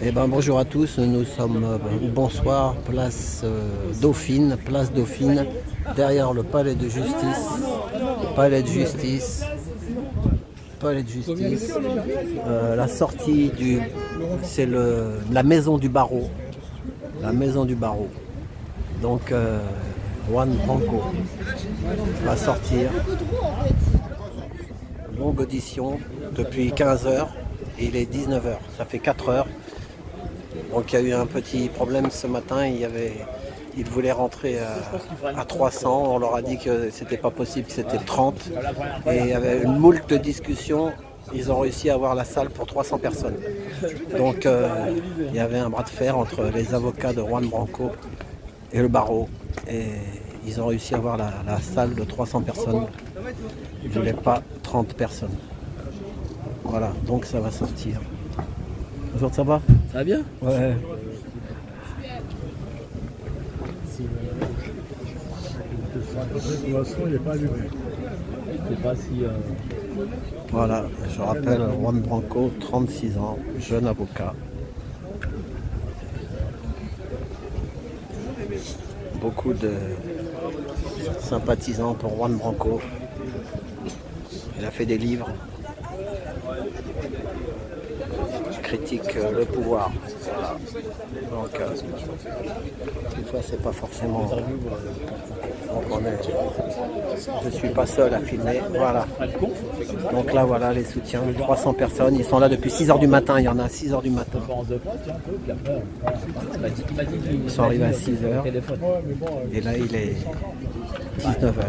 Eh ben, bonjour à tous, nous sommes bonsoir, place Dauphine, derrière le palais de justice, la sortie du, c'est la maison du barreau, donc Juan Branco va sortir, longue audition depuis 15 h, il est 19 h, ça fait 4 heures. Donc il y a eu un petit problème ce matin, ils voulaient rentrer à 300, on leur a dit que c'était pas possible, que c'était 30. Et il y avait une moult de discussions, ils ont réussi à avoir la salle pour 300 personnes. Donc il y avait un bras de fer entre les avocats de Juan Branco et le barreau. Et ils ont réussi à avoir la salle de 300 personnes. Ils ne voulaient pas 30 personnes. Voilà, donc ça va sortir. Bonjour, ça va? Ça va bien? Ouais. Pour l'instant, il n'est pas allumé. Je sais pas si... Voilà, je rappelle Juan Branco, 36 ans, jeune avocat. Beaucoup de sympathisants pour Juan Branco. Il a fait des livres. Critique le pouvoir. Voilà. Donc, des fois, c'est pas forcément. Donc, je suis pas seul à filmer. Voilà. Donc là, voilà les soutiens. 300 personnes. Ils sont là depuis 6 h du matin. Il y en a à 6 h du matin. Ils sont arrivés à 6 h. Et là, il est 19 h.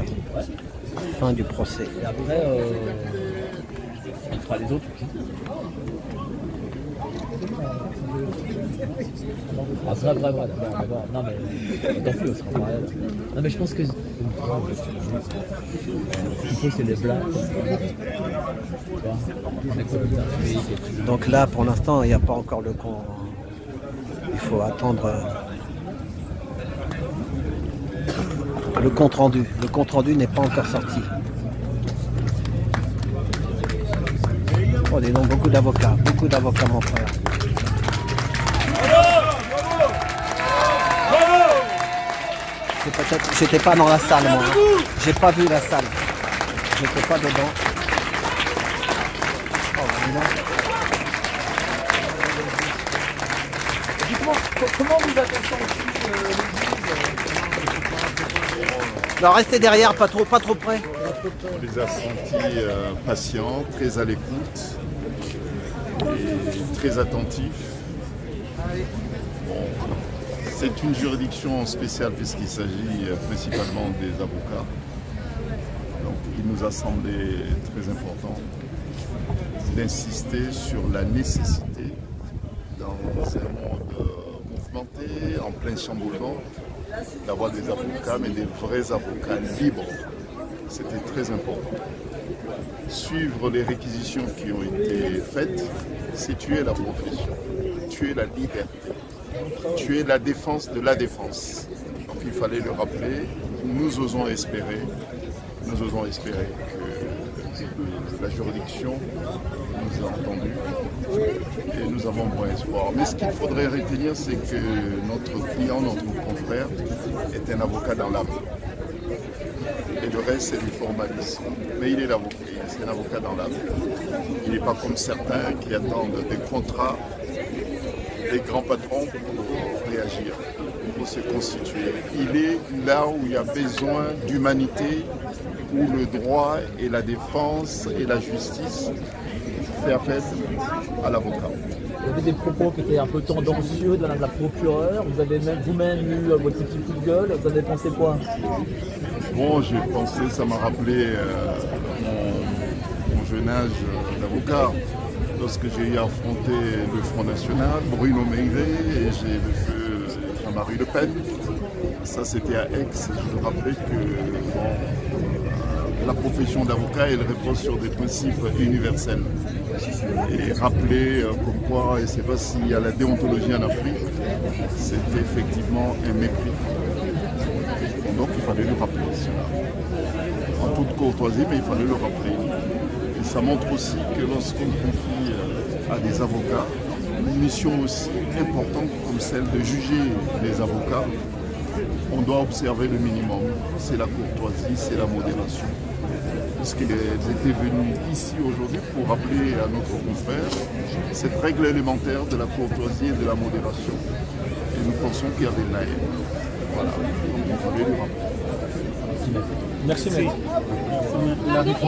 Fin du procès. Et après, il fera les autres. Ah, vrai, d'accord. Non, mais tant pis, sera pareil. Non, mais je pense que ce qu'il faut, c'est les blagues. Donc là, pour l'instant, il n'y a pas encore le con. Il faut attendre le compte rendu. Le compte rendu n'est pas encore sorti. Oh, dis donc, beaucoup d'avocats, mon frère. J'étais pas dans la salle, moi. J'ai pas vu la salle. J'étais pas dedans. Oh, Dites-moi, comment vous avez senti non, restez derrière, pas trop près. On les a sentis patients, très à l'écoute et très attentifs. Bon, c'est une juridiction spéciale puisqu'il s'agit principalement des avocats. Donc il nous a semblé très important d'insister sur la nécessité, dans un monde mouvementé, en plein chamboulement, d'avoir des avocats, mais des vrais avocats libres. C'était très important. Suivre les réquisitions qui ont été faites, c'est tuer la profession, tuer la liberté, tuer la défense de la défense. Donc il fallait le rappeler, nous osons espérer que la juridiction nous a entendus et nous avons bon espoir. Mais ce qu'il faudrait retenir, c'est que notre client, notre confrère, est un avocat dans l'âme. Et le reste, c'est du formalisme. Mais il est l'avocat, c'est un avocat dans l'âme. Il n'est pas comme certains qui attendent des contrats des grands patrons pour réagir, pour se constituer. Il est là où il y a besoin d'humanité, où le droit et la défense et la justice fait appel à l'avocat. Vous avez des propos qui étaient un peu tendancieux de la procureure. Vous avez même vous-même eu votre petit coup de gueule. Vous avez pensé quoi? Bon, j'ai pensé, ça m'a rappelé mon jeune âge d'avocat. Lorsque j'ai eu à affronter le Front National, Bruno Mengré et j'ai vu Jean-Marie Le Pen. Ça, c'était à Aix. Je me rappelais que la profession d'avocat, elle repose sur des principes universels. Et rappeler comme quoi, et je ne sais pas s'il y a la déontologie en Afrique, c'était effectivement un mépris. Donc il fallait le rappeler cela. En toute courtoisie, mais il fallait le rappeler. Et ça montre aussi que lorsqu'on confie à des avocats, une mission aussi importante comme celle de juger les avocats, on doit observer le minimum. C'est la courtoisie, c'est la modération. Puisqu'ils étaient venus ici aujourd'hui pour rappeler à notre confrère cette règle élémentaire de la courtoisie et de la modération. Et nous pensons qu'il y avait de la haine. Voilà, donc il fallait lui rappeler. Merci, maître.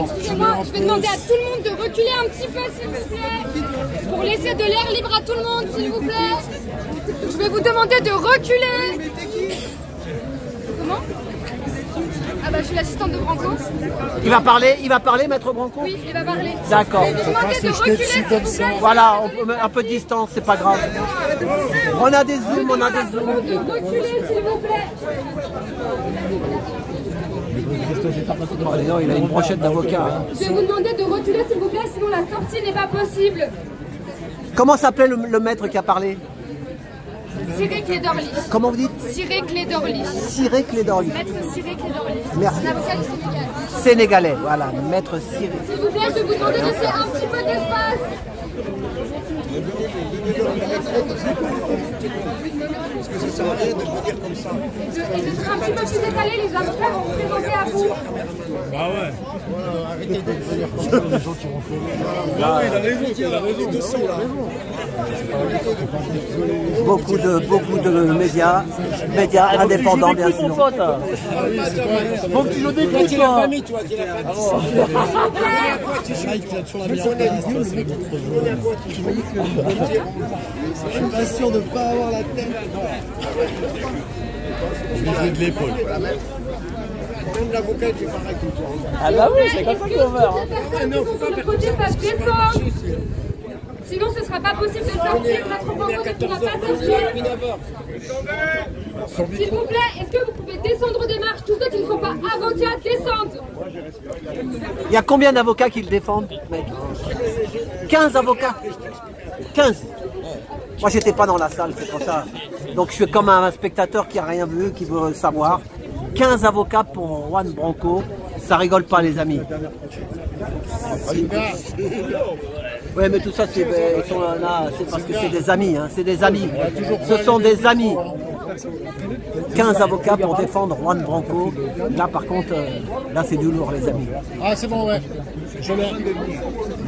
Excusez-moi, je vais demander à tout le monde de reculer un petit peu, s'il vous plaît, pour laisser de l'air libre à tout le monde, s'il vous plaît. Je vais vous demander de reculer. Comment? Ah bah je suis l'assistante de Branco. Il va parler, maître Branco? Oui, il va parler. D'accord. Je vais vous demander de reculer, s'il vous plaît. Voilà, on peut mettre un peu de distance, c'est pas grave. On a des zooms, on a des zooms. De reculer, s'il vous plaît. Non, il a une brochette d'avocat. Je vais vous demander de reculer, s'il vous plaît, sinon la sortie n'est pas possible. Comment s'appelait le maître qui a parlé? Cyril Clédorlis. Comment vous dites? Cyril Clédorlis. Cyril Clédorlis. Maître Cyril Clédorlis. Merci. Un avocat du Sénégal. Sénégalais, voilà, maître Cyril. S'il vous plaît, je vais vous demander de laisser un petit peu d'espace. Parce que ça sert à rien de vous dire comme ça. Et je serai un petit peu plus décalé, les avocats vont se présenter à vous. Bah ouais. Voilà, arrêtez de venir comme ça, les gens qui vont faire. Ah oui, il a raison, les dossiers là. Beaucoup de médias indépendants, bien sûr. Faut que tu joues des coups, La famille, toi, qui est la famille. Mike, là, sur la meilleure place, c'est je suis pas sûr de ne pas avoir la tête. Je vais jouer de l'épaule. Même l'avocat fait pareil que toi. Ah bah oui, c'est comme ça qu'on veut. Non, faut pas faire descendre. Sinon, ce ne sera pas possible de sortir. Maître Branco ne pourra pas sortir. S'il vous plaît, est-ce que vous pouvez descendre des marches? Tous ceux qui ne sont pas avocats descendent. Il y a combien d'avocats qui le défendent, mec? 15 avocats. 15. Moi, j'étais pas dans la salle, c'est pour ça. Donc, je suis comme un spectateur qui a rien vu, qui veut savoir. 15 avocats pour Juan Branco. Ça rigole pas, les amis. Oui, mais tout ça, ils sont là, c'est parce que c'est des amis, hein, c'est des amis. Ce sont des amis. 15 avocats pour défendre Juan Branco. Là, par contre, là, c'est du lourd, les amis. Ah, c'est bon, ouais. Je l'ai.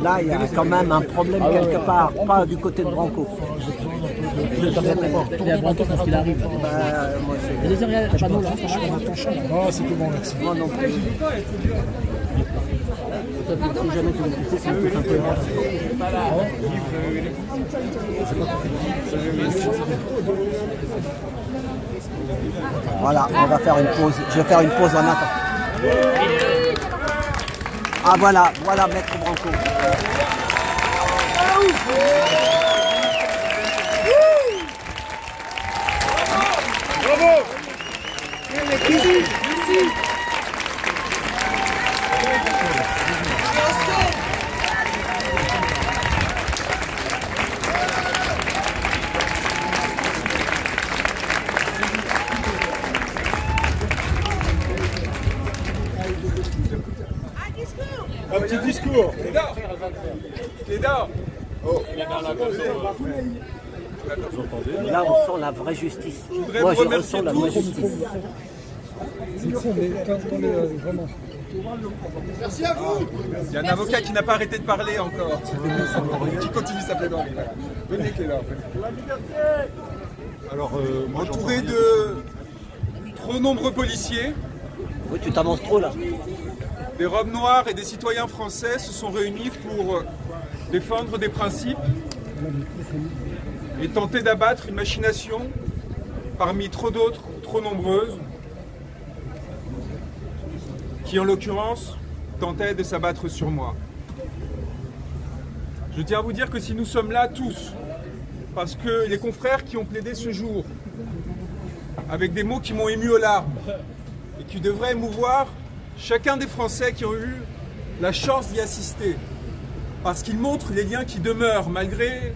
Là, il y a quand même un problème quelque part, pas du côté de Branco. Il y a Branco parce qu'il arrive. Il y a des arrières, t'as pas nous là. Ah, c'est tout bon, merci. Moi non plus. Si jamais tu veux pousser, c'est un peu Voilà, on va faire une pause. Je vais faire une pause en attendant. Ah voilà, voilà maître Branco. Bravo. Merci. Un petit discours. Là, on sent la vraie justice. Moi, je ressens la vraie justice. Merci à vous. Il y a un avocat qui n'a pas arrêté de parler encore. Qui continue sa plaidoirie. Venez, Clédor. Alors, entouré de trop nombreux policiers, Oui, tu t'avances trop là. des robes noires et des citoyens français se sont réunis pour défendre des principes et tenter d'abattre une machination parmi trop d'autres, trop nombreuses, qui en l'occurrence tentait de s'abattre sur moi. Je tiens à vous dire que si nous sommes là tous, parce que les confrères qui ont plaidé ce jour, avec des mots qui m'ont ému aux larmes, et qui devraient émouvoir chacun des Français qui ont eu la chance d'y assister, parce qu'ils montrent les liens qui demeurent malgré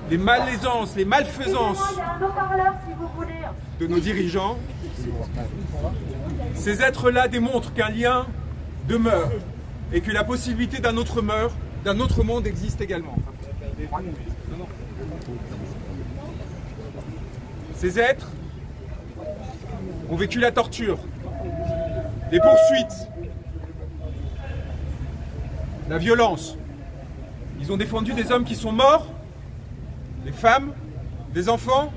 les malaisances, les malfaisances de nos dirigeants. Ces êtres-là démontrent qu'un lien demeure et que la possibilité d'un autre monde existe également. Ces êtres ont vécu la torture, les poursuites, la violence. Ils ont défendu des hommes qui sont morts, des femmes, des enfants,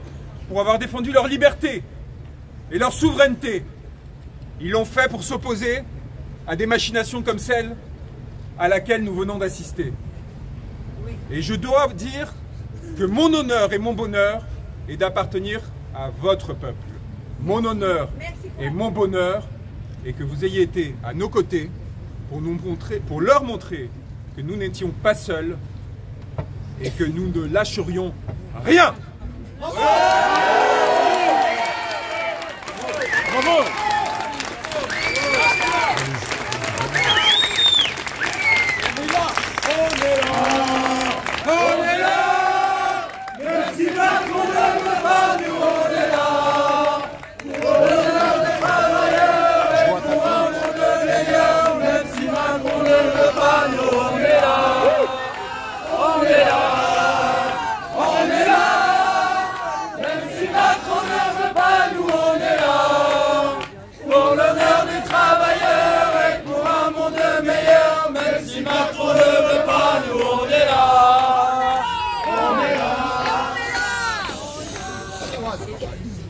pour avoir défendu leur liberté et leur souveraineté. Ils l'ont fait pour s'opposer à des machinations comme celle à laquelle nous venons d'assister. Et je dois dire que mon honneur et mon bonheur est d'appartenir à votre peuple. Mon honneur et mon bonheur est que vous ayez été à nos côtés pour leur montrer que nous n'étions pas seuls et que nous ne lâcherions rien. Bravo.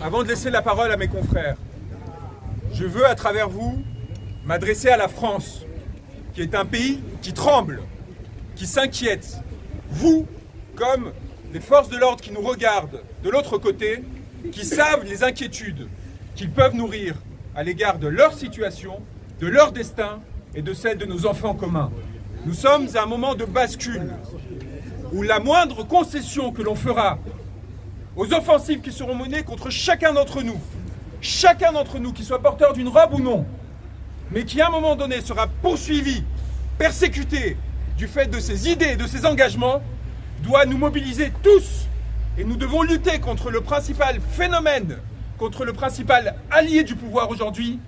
Avant de laisser la parole à mes confrères, je veux à travers vous m'adresser à la France, qui est un pays qui tremble, qui s'inquiète. Vous, comme les forces de l'ordre qui nous regardent de l'autre côté, qui savent les inquiétudes qu'ils peuvent nourrir à l'égard de leur situation, de leur destin et de celle de nos enfants communs. Nous sommes à un moment de bascule où la moindre concession que l'on fera aux offensives qui seront menées contre chacun d'entre nous, qui soit porteur d'une robe ou non, mais qui à un moment donné sera poursuivi, persécuté du fait de ses idées et de ses engagements, doit nous mobiliser tous. Et nous devons lutter contre le principal phénomène, contre le principal allié du pouvoir aujourd'hui,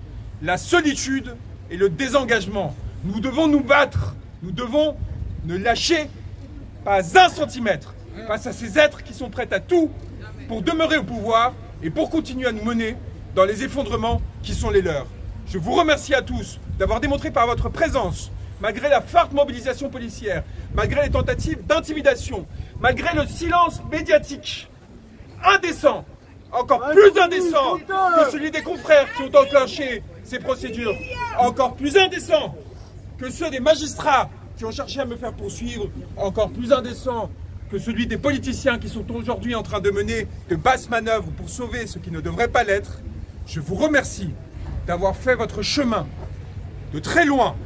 la solitude et le désengagement. Nous devons nous battre, nous devons ne lâcher pas un centimètre face à ces êtres qui sont prêts à tout pour demeurer au pouvoir et pour continuer à nous mener dans les effondrements qui sont les leurs. Je vous remercie à tous d'avoir démontré par votre présence, malgré la forte mobilisation policière, malgré les tentatives d'intimidation, malgré le silence médiatique indécent, encore plus indécent que celui des confrères qui ont enclenché ces procédures, encore plus indécent que ceux des magistrats qui ont cherché à me faire poursuivre, encore plus indécent que celui des politiciens qui sont aujourd'hui en train de mener de basses manœuvres pour sauver ce qui ne devrait pas l'être. Je vous remercie d'avoir fait votre chemin de très loin,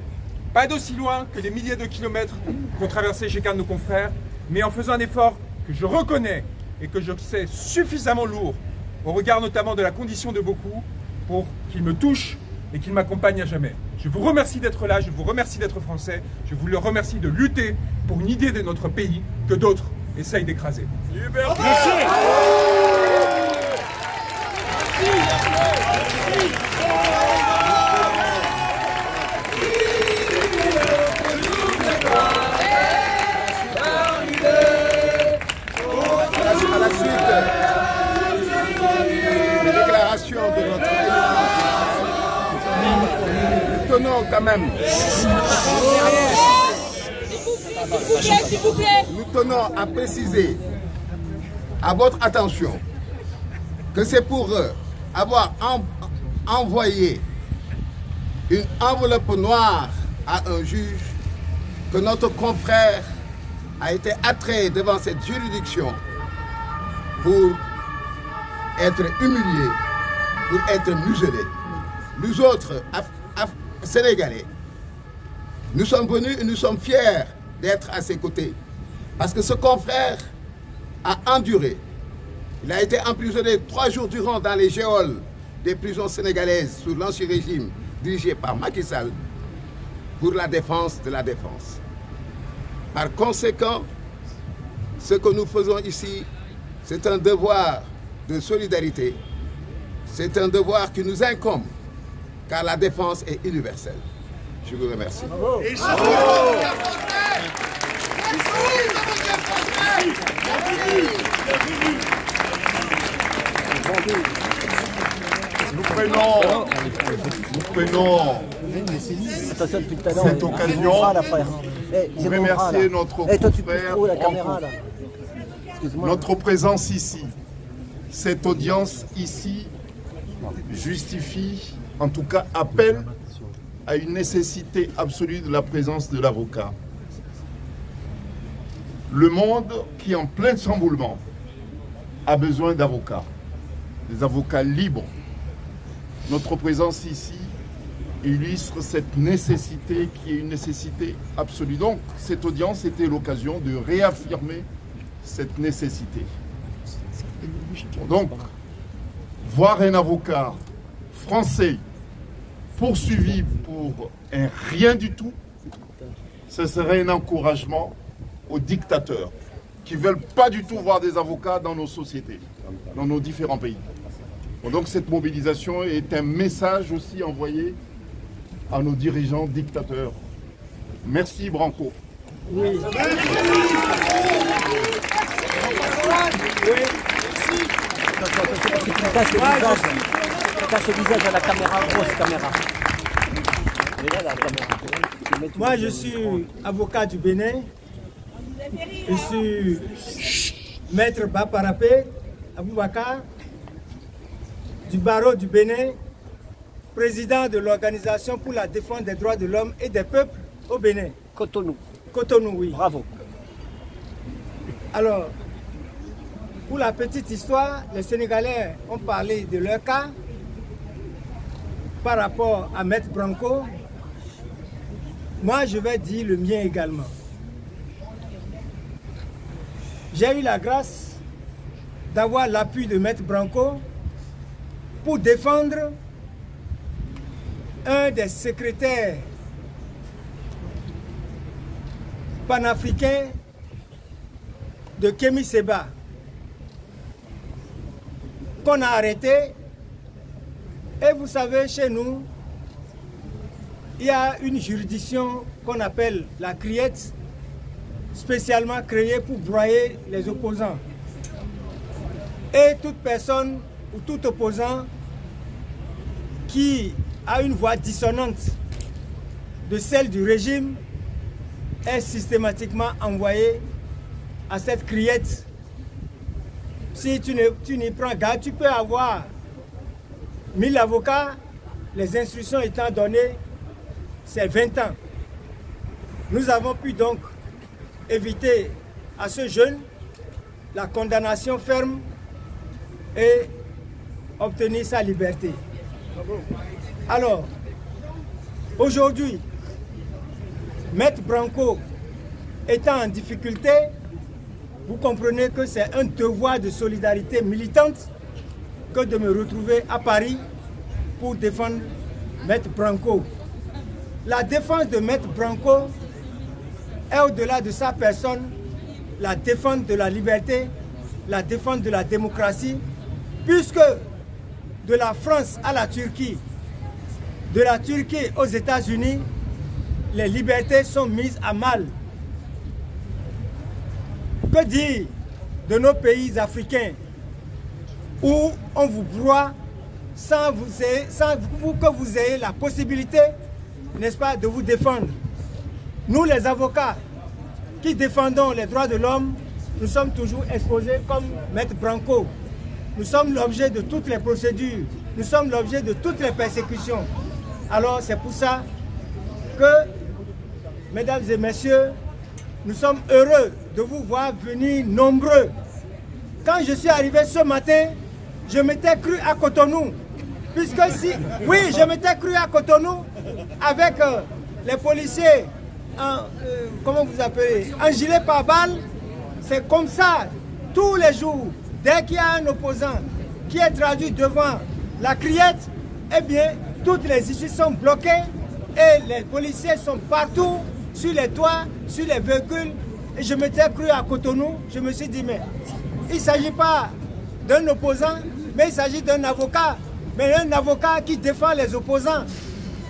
pas d'aussi loin que les milliers de kilomètres qu'ont traversé chacun de nos confrères, mais en faisant un effort que je reconnais et que je sais suffisamment lourd, au regard notamment de la condition de beaucoup, pour qu'il me touche et qu'il m'accompagne à jamais. Je vous remercie d'être là, je vous remercie d'être français, je vous remercie de lutter pour une idée de notre pays que d'autres essayent d'écraser. À la suite des déclarations de notre nous tenons quand même. S'il vous plaît. Nous tenons à préciser à votre attention que c'est pour avoir envoyé une enveloppe noire à un juge que notre confrère a été attrait devant cette juridiction pour être humilié, pour être muselé. Nous autres, Sénégalais, nous sommes venus et nous sommes fiers d'être à ses côtés. Parce que ce confrère a enduré. Il a été emprisonné 3 jours durant dans les geôles des prisons sénégalaises sous l'ancien régime dirigé par Macky Sall pour la défense de la défense. Par conséquent, ce que nous faisons ici, c'est un devoir de solidarité. C'est un devoir qui nous incombe, car la défense est universelle. Je vous remercie. Bravo. Nous prenons cette occasion pour remercier notre confrère Branco. Notre présence ici, cette audience ici, justifie, en tout cas appelle à une nécessité absolue de la présence de l'avocat. Le monde qui est en plein chamboulement a besoin d'avocats, des avocats libres. Notre présence ici illustre cette nécessité qui est une nécessité absolue. Donc cette audience était l'occasion de réaffirmer cette nécessité. Donc, voir un avocat français poursuivi pour un rien du tout, ce serait un encouragement aux dictateurs qui ne veulent pas du tout voir des avocats dans nos sociétés, dans nos différents pays. Donc cette mobilisation est un message aussi envoyé à nos dirigeants dictateurs. Merci Branco. Oui. Cache le visage à la caméra, grosse caméra. Moi, je suis avocat du Bénin. Je suis maître Baparapé Aboubakar du barreau du Bénin, président de l'Organisation pour la défense des droits de l'homme et des peuples au Bénin. Cotonou. Cotonou, oui. Bravo. Alors, pour la petite histoire, les Sénégalais ont parlé de leur cas par rapport à Maître Branco. Moi, je vais dire le mien également. J'ai eu la grâce d'avoir l'appui de Maître Branco pour défendre un des secrétaires panafricains de Kémy Séba, qu'on a arrêté. Et vous savez, chez nous, il y a une juridiction qu'on appelle la criette, spécialement créée pour broyer les opposants. Et toute personne ou tout opposant qui a une voix dissonante de celle du régime est systématiquement envoyé à cette criette. Si tu n'y prends garde, tu peux avoir 1000 avocats, les instructions étant données, c'est 20 ans. Nous avons pu donc éviter à ce jeune la condamnation ferme et obtenir sa liberté. Alors, aujourd'hui, Maître Branco étant en difficulté, vous comprenez que c'est un devoir de solidarité militante que de me retrouver à Paris pour défendre Maître Branco. La défense de Maître Branco est au-delà de sa personne, la défense de la liberté, la défense de la démocratie, puisque de la France à la Turquie, de la Turquie aux États-Unis, les libertés sont mises à mal. Que dire de nos pays africains où on vous broie sans que vous ayez la possibilité, n'est-ce pas, de vous défendre? Nous, les avocats qui défendons les droits de l'homme, nous sommes toujours exposés comme Maître Branco. Nous sommes l'objet de toutes les procédures, nous sommes l'objet de toutes les persécutions. Alors c'est pour ça que, mesdames et messieurs, nous sommes heureux de vous voir venir nombreux. Quand je suis arrivé ce matin, je m'étais cru à Cotonou. Puisque si, oui, je m'étais cru à Cotonou avec les policiers, comment vous appelez, en gilet pare-balles. C'est comme ça, tous les jours, dès qu'il y a un opposant qui est traduit devant la criette, eh bien, toutes les issues sont bloquées et les policiers sont partout, sur les toits, sur les véhicules. Et je m'étais cru à Cotonou, je me suis dit, mais il ne s'agit pas d'un opposant, mais il s'agit d'un avocat. Mais un avocat qui défend les opposants.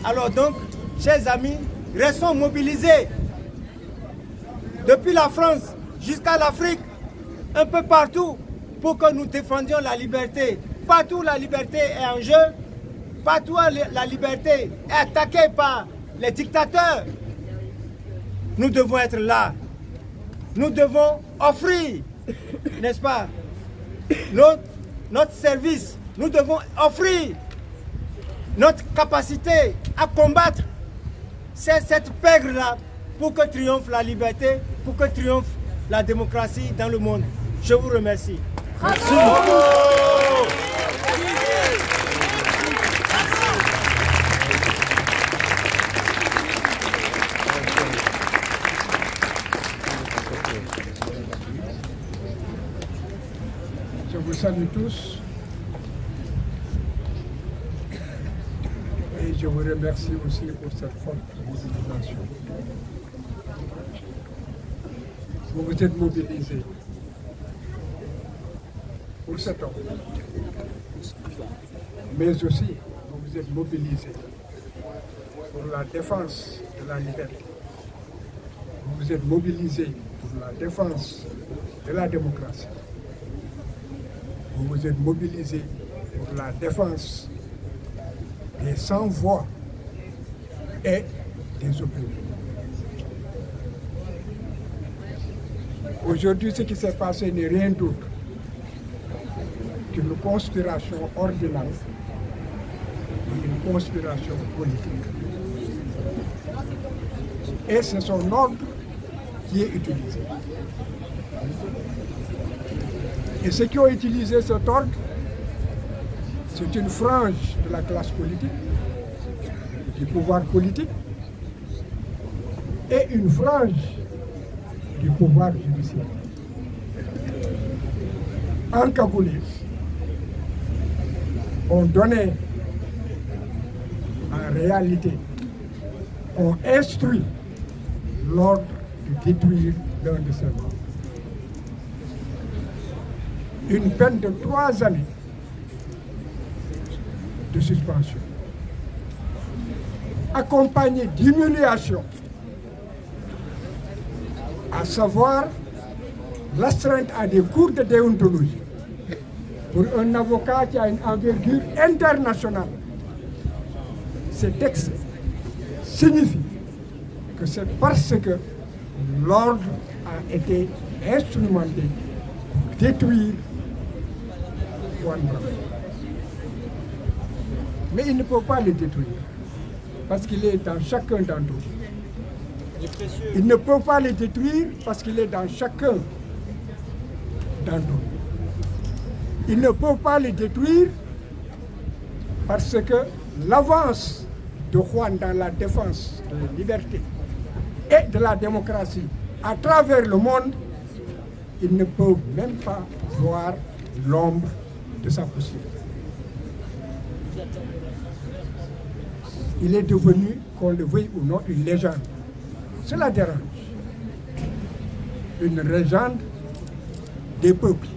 Alors donc, chers amis, restons mobilisés. Depuis la France jusqu'à l'Afrique, un peu partout pour que nous défendions la liberté. Partout la liberté est en jeu, partout la liberté est attaquée par les dictateurs. Nous devons être là. Nous devons offrir, n'est-ce pas, notre service. Nous devons offrir notre capacité à combattre cette pègre-là pour que triomphe la liberté, pour que triomphe la démocratie dans le monde. Je vous remercie. Merci. Je vous salue tous et je vous remercie aussi pour cette forte mobilisation. Vous vous êtes mobilisés pour cet homme, mais aussi vous vous êtes mobilisés pour la défense de la liberté. Vous vous êtes mobilisés pour la défense de la démocratie. Vous vous êtes mobilisés pour la défense des sans-voix et des opprimés. Aujourd'hui, ce qui s'est passé n'est rien d'autre qu'une conspiration ordinaire, une conspiration politique. Et c'est son ordre qui est utilisé. Et ceux qui ont utilisé cet ordre, c'est une frange de la classe politique, du pouvoir politique, et une frange du pouvoir judiciaire. Encagoulés, on donnait, en réalité, on instruit l'ordre de détruire l'un de ses membres. Une peine de 3 années de suspension, accompagnée d'humiliation, à savoir l'astreinte à des cours de déontologie pour un avocat qui a une envergure internationale. Ces textes signifient que c'est parce que l'ordre a été instrumenté pour détruire Juan Branco. Mais il ne peut pas le détruire parce qu'il est dans chacun d'entre eux. Il ne peut pas le détruire parce qu'il est dans chacun d'entre eux. Il ne peut pas le détruire parce que l'avance de Juan dans la défense de la liberté et de la démocratie à travers le monde, ils ne peuvent même pas voir l'ombre de sa poussière. Il est devenu, qu'on le veuille ou non, une légende. Cela dérange. Une légende des peuples.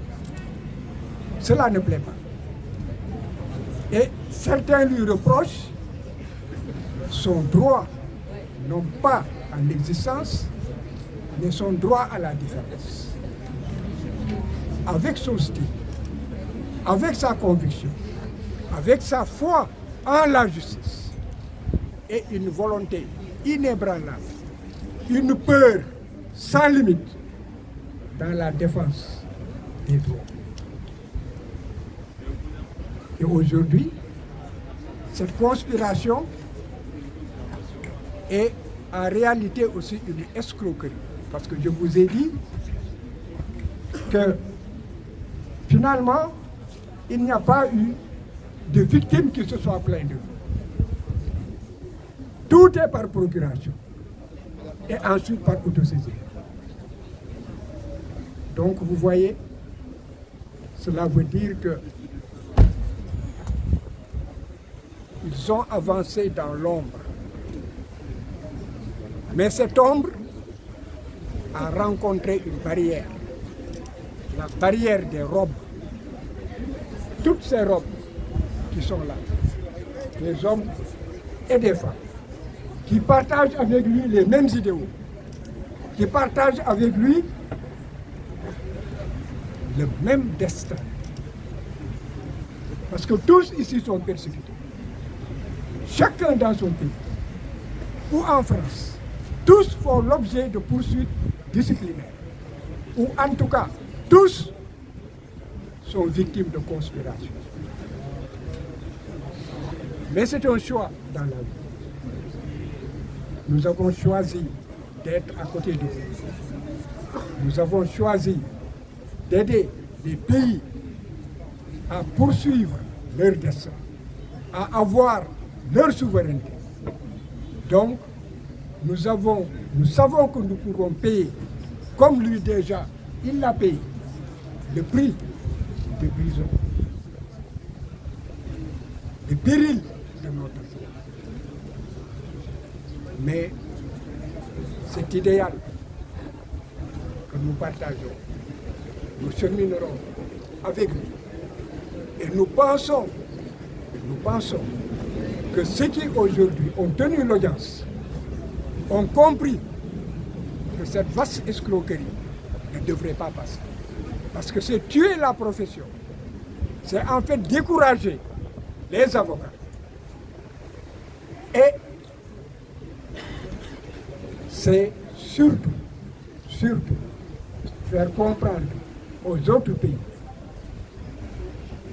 Cela ne plaît pas. Et certains lui reprochent son droit, non pas à l'existence, mais son droit à la différence. Avec son style, avec sa conviction, avec sa foi en la justice et une volonté inébranlable, une peur sans limite dans la défense des droits. Et aujourd'hui, cette conspiration est en réalité aussi une escroquerie. Parce que je vous ai dit que finalement, il n'y a pas eu de victimes qui se soient plaintes de vous. Tout est par procuration et ensuite par autosaisine. Donc vous voyez, cela veut dire que ils ont avancé dans l'ombre. Mais cette ombre a rencontré une barrière, la barrière des robes. Toutes ces robes qui sont là, des hommes et des femmes, qui partagent avec lui les mêmes idéaux, qui partagent avec lui le même destin. Parce que tous ici sont persécutés. Chacun dans son pays, ou en France, tous font l'objet de poursuites disciplinaires. Ou en tout cas, tous sont victimes de conspiration. Mais c'est un choix dans la vie. Nous avons choisi d'être à côté de vous. Nous avons choisi d'aider les pays à poursuivre leur destin, à avoir leur souveraineté. Donc, nous savons que nous pourrons payer, comme lui déjà, il l'a payé, le prix de prison, le péril de notre vie. Mais cet idéal que nous partageons, nous cheminerons avec lui. Et nous pensons que ceux qui aujourd'hui ont tenu l'audience ont compris que cette vaste escroquerie ne devrait pas passer. Parce que c'est tuer la profession. C'est en fait décourager les avocats. Et c'est surtout faire comprendre aux autres pays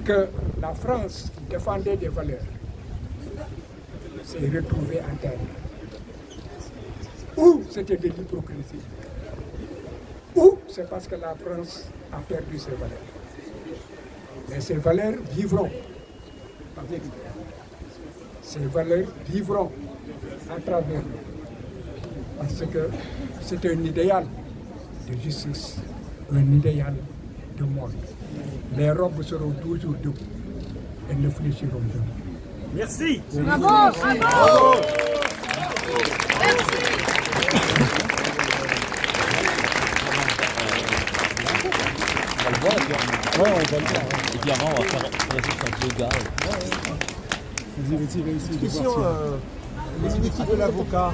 que la France qui défendait des valeurs s'est retrouvée en terre. Ou c'était de l'hypocrisie, ou c'est parce que la France a perdu ses valeurs. Mais ces valeurs vivront avec nous. Ces valeurs vivront à travers nous. Parce que c'est un idéal de justice, un idéal de monde. Les robes seront toujours debout. Elles ne fléchiront jamais. Merci. Bravo, bravo. Ouais, on va le voir. Et puis avant, on va faire un yoga. Question, les inutiles de l'avocat.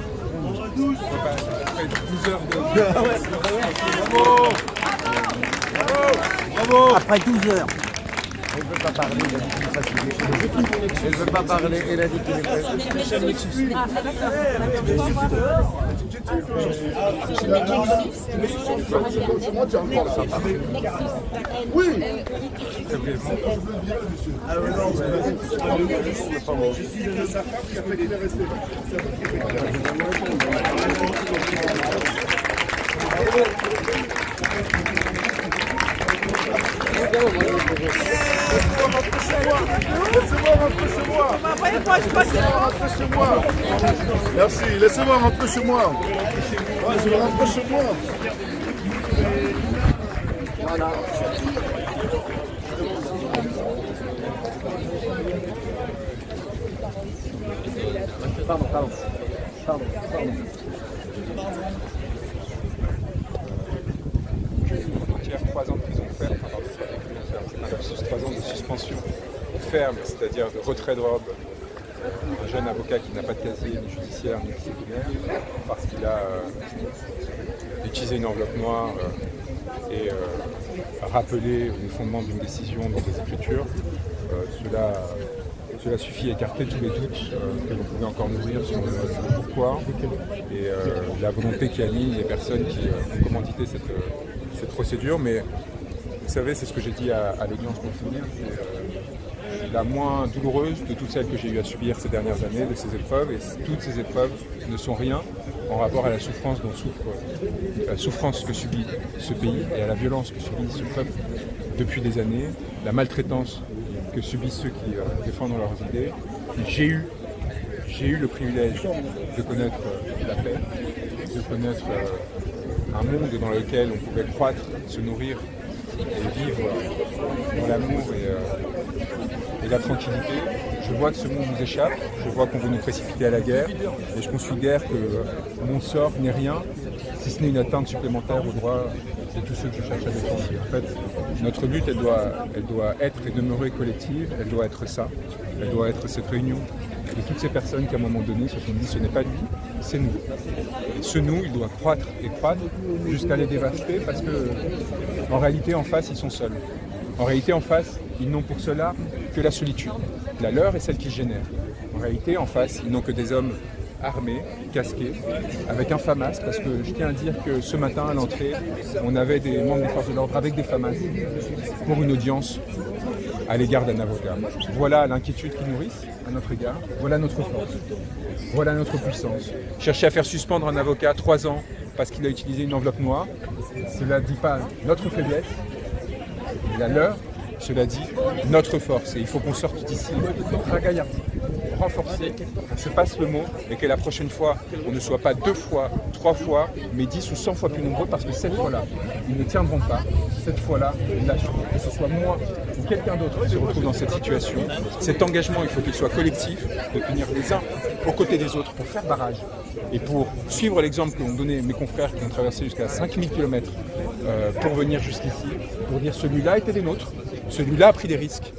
Après 12 heures de... Bravo. Après 12 heures. Elle ne veut pas parler, il a dit qu'il est fatigué. Elle ne veut pas parler, elle a dit qu'il est fatigué. Oui. Je suis de sa femme qui a fait qu'il est resté. Laissez-moi rentrer chez moi. Rentrer chez moi. Merci, laissez-moi rentrer chez moi. Ouais, je vais rentrer chez moi. Voilà. Pardon. Hier, 3 ans de prison ferme, c'est 3 ans de suspension ferme, c'est-à-dire de retrait de robe. Un jeune avocat qui n'a pas de casier ni judiciaire ni disciplinaire parce qu'il a utilisé une enveloppe noire et rappelé les fondements d'une décision dans des écritures. Cela suffit à écarter tous les doutes que l'on pouvait encore nourrir sur le pourquoi et la volonté qui anime les personnes qui ont commandité cette procédure. Mais vous savez, c'est ce que j'ai dit à l'audience pour finir, c'est la moins douloureuse de toutes celles que j'ai eu à subir ces dernières années, de ces épreuves. Et toutes ces épreuves ne sont rien en rapport à la souffrance la souffrance que subit ce pays et à la violence que subit ce peuple depuis des années, la maltraitance que subissent ceux qui défendent leurs idées. J'ai eu le privilège de connaître la paix, de connaître un monde dans lequel on pouvait croître, se nourrir et vivre dans l'amour et la tranquillité. Je vois que ce monde nous échappe, je vois qu'on veut nous précipiter à la guerre et je considère que mon sort n'est rien si ce n'est une atteinte supplémentaire aux droits de tous ceux que je cherche à défendre. En fait, notre lutte, elle doit être et demeurer collective, elle doit être ça, elle doit être cette réunion de toutes ces personnes qui à un moment donné se sont dit ce n'est pas lui, c'est nous. Et ce nous, il doit croître et croître jusqu'à les dévaster parce que en réalité en face ils sont seuls. En réalité en face ils n'ont pour cela que la solitude, la leur et celle qu'ils génèrent. En réalité en face ils n'ont que des hommes armés, casqués, avec un FAMAS, parce que je tiens à dire que ce matin à l'entrée, on avait des membres des forces de l'ordre avec des FAMAS pour une audience à l'égard d'un avocat. Voilà l'inquiétude qu'ils nourrissent à notre égard, voilà notre force, voilà notre puissance. Chercher à faire suspendre un avocat 3 ans parce qu'il a utilisé une enveloppe noire, cela ne dit pas notre faiblesse, la leur, cela dit notre force. Et il faut qu'on sorte d'ici ragaillardi, renforcé, qu'on se passe le mot et que la prochaine fois, on ne soit pas 2 fois, 3 fois, mais 10 ou 100 fois plus nombreux parce que cette fois-là, ils ne tiendront pas. Cette fois-là, ils lâcheront. Que ce soit moi ou quelqu'un d'autre qui se retrouve dans cette situation, cet engagement, il faut qu'il soit collectif, de tenir les uns aux côtés des autres pour faire barrage et pour suivre l'exemple que m'ont donné mes confrères qui ont traversé jusqu'à 5000 km pour venir jusqu'ici, pour dire celui-là était des nôtres, celui-là a pris des risques,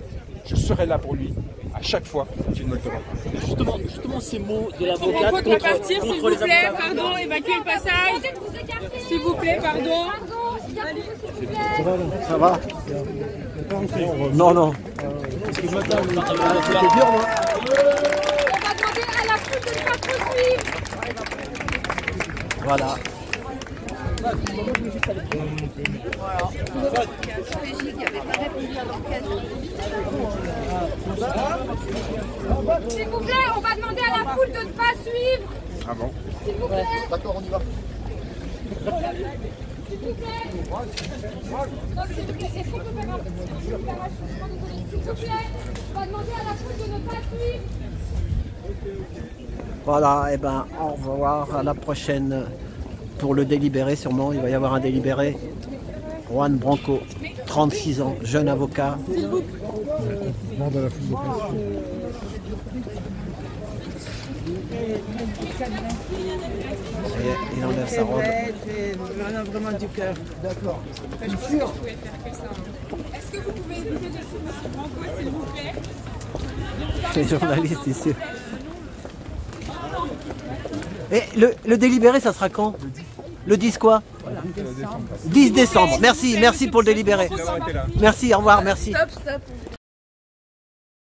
je serai là pour lui à chaque fois qu'il me le demande. Justement ces mots de l'avocat contre s'il vous plaît, pardon, évacuez le passage. S'il vous plaît, pardon. Ça va? Non, non. C'était dur, moi. On va demander à la foule de ne pas poursuivre. Voilà. S'il vous plaît, on va demander à la foule de ne pas suivre. Ah bon? S'il vous plaît. D'accord, on y va. S'il vous plaît. Non, s'il vous plaît. Est-ce qu'on peut faire un petit éclairage? S'il vous plaît, on va demander à la foule de ne pas suivre. Voilà, et ben au revoir, à la prochaine pour le délibéré sûrement. Il va y avoir un délibéré. Juan Branco, 36 ans, jeune avocat. Demande à la foule de place. Ça y est, il enlève sa robe. Vraiment du cœur. D'accord. Je pense que je pouvais faire que ça. Est-ce que vous pouvez éviter de filmer M. Branco, s'il vous plaît? Les journalistes ici. Et le délibéré, ça sera quand? Le 10 quoi? 10 décembre. Merci, merci pour le délibéré. Merci, au revoir, merci. Stop.